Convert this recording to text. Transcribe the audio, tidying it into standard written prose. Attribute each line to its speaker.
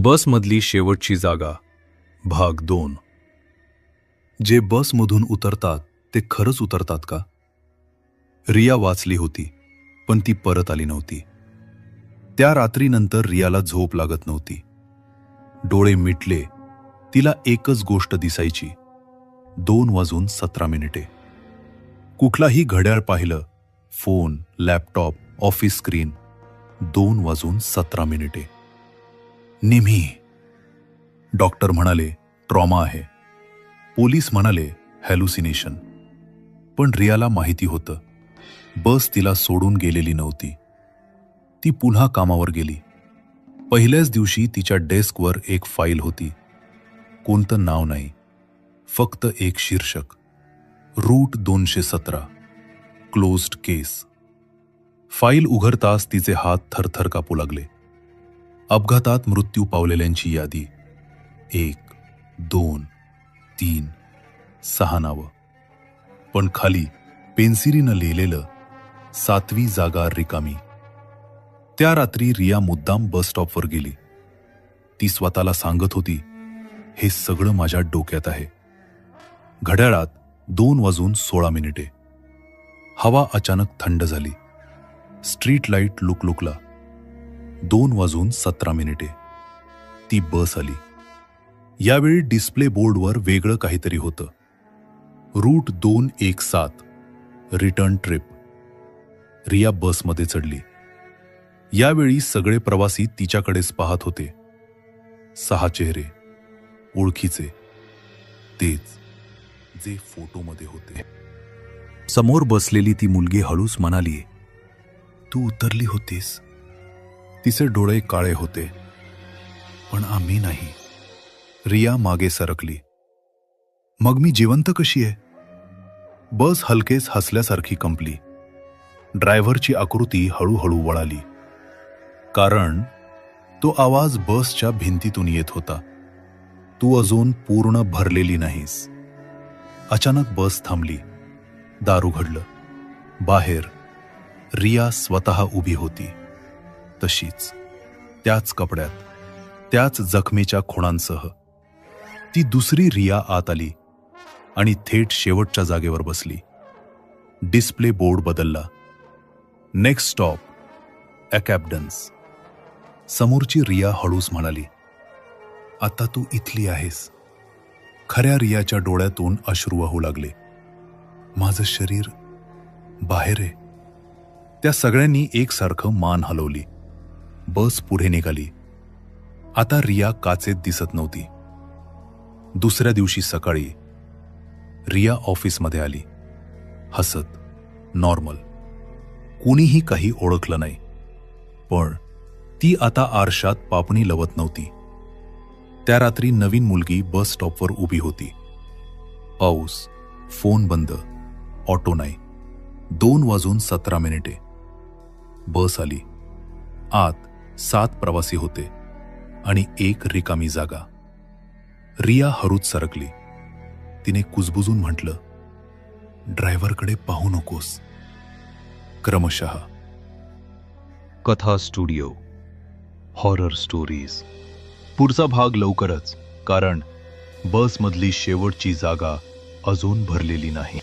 Speaker 1: बसमधली शेवटची जागा भाग 2. जे बसमधून उतरतात ते खरंच उतरतात का? रिया वाचली होती, पण ती परत आली नव्हती. त्या रात्रीनंतर रियाला झोप लागत नव्हती. डोळे मिटले, तिला एकच गोष्ट दिसायची. 2:17 कुठलाही घड्याळ पाहिलं, फोन, लॅपटॉप, ऑफिस स्क्रीन. 2:17 निमी. डॉक्टर म्हणाले ट्रॉमा आहे. पोलीस म्हणाले हॅल्युसिनेशन. पण रियाला माहिती होतं, बस तिला सोडून गेलेली नव्हती. ती पुन्हा कामावर गेली. पहिल्याच दिवशी तिच्या डेस्कवर एक फाईल होती. कोणतं नाव नाही, फक्त एक शीर्षक, रूट 217, क्लोज्ड केस. फाईल उघडताच तिचे हात थरथर कापू लागले. अपघातात मृत्यू पावलेल्यांची यादी. 1, 2, 3, 6 नावं. पण खाली पेन्सिलीनं लिहिलेलं 7वी जागा रिकामी. त्या रात्री रिया मुद्दाम बस स्टॉपवर गेली. ती स्वतःला सांगत होती, हे सगळं माझ्या डोक्यात आहे. घड्याळात 2:16. हवा अचानक थंड झाली. स्ट्रीट लाईट लुकलुकला. 2:17. ती बस आली. यावेळी डिस्प्ले बोर्डवर वेगळं काहीतरी होतं. Route 217, return trip. रिया बसमध्ये चढली. यावेळी सगळे प्रवासी तिच्याकडेच पाहत होते. 6 चेहरे, ओळखीचे, तेच जे फोटोमध्ये होते. समोर बसलेली ती मुलगी हळूच म्हणाली, तू उतरली होतीस. तिचे डोळे काळे होते, पण आम्ही नाही. रिया मागे सरकली. मग मी जिवंत कशी आहे? बस हलकेच हसल्यासारखी कंपली. ड्रायव्हरची आकृती हळूहळू वळाली. कारण तो आवाज बसच्या भिंतीतून येत होता. तू अजून पूर्ण भरलेली नाहीस. अचानक बस थांबली. दार उघडलं. बाहेर रिया स्वतः उभी होती. तशीच, त्याच कपड्यात, त्याच जखमेच्या खुणांसह. ती दुसरी रिया आत आली आणि थेट शेवटच्या जागेवर बसली. डिस्प्ले बोर्ड बदलला. नेक्स्ट स्टॉप अकॅप्डन्स. समोरची रिया हळूच म्हणाली, आता तू इथली आहेस. खऱ्या रियाच्या डोळ्यातून अश्रू वाहू लागले. माझं शरीर बाहेर आहे. त्या सगळ्यांनी एकसारखं मान हलवली. बस पुढे निघाली. आता रिया काचेत दिसत नव्हती. दुसऱ्या दिवशी सकाळी रिया ऑफिसमध्ये आली, हसत, नॉर्मल. कुणीही काही ओळखलं नाही. पण ती आता आरशात पापणी लवत नव्हती. त्या रात्री नवीन मुलगी बस स्टॉपवर उभी होती. पाऊस, फोन बंद, ऑटो नाही. 2:17. बस आली. आत 7 प्रवासी होते आणि एक रिकामी जागा. रिया हळूच सरकली. तिने कुजबुजून म्हटलं, ड्रायव्हरकडे पाहू नकोस. क्रमशः. कथा स्टुडिओ, हॉरर स्टोरीज. पुढचा भाग लवकरच, कारण बसमधली शेवटची जागा अजून भरलेली नाही.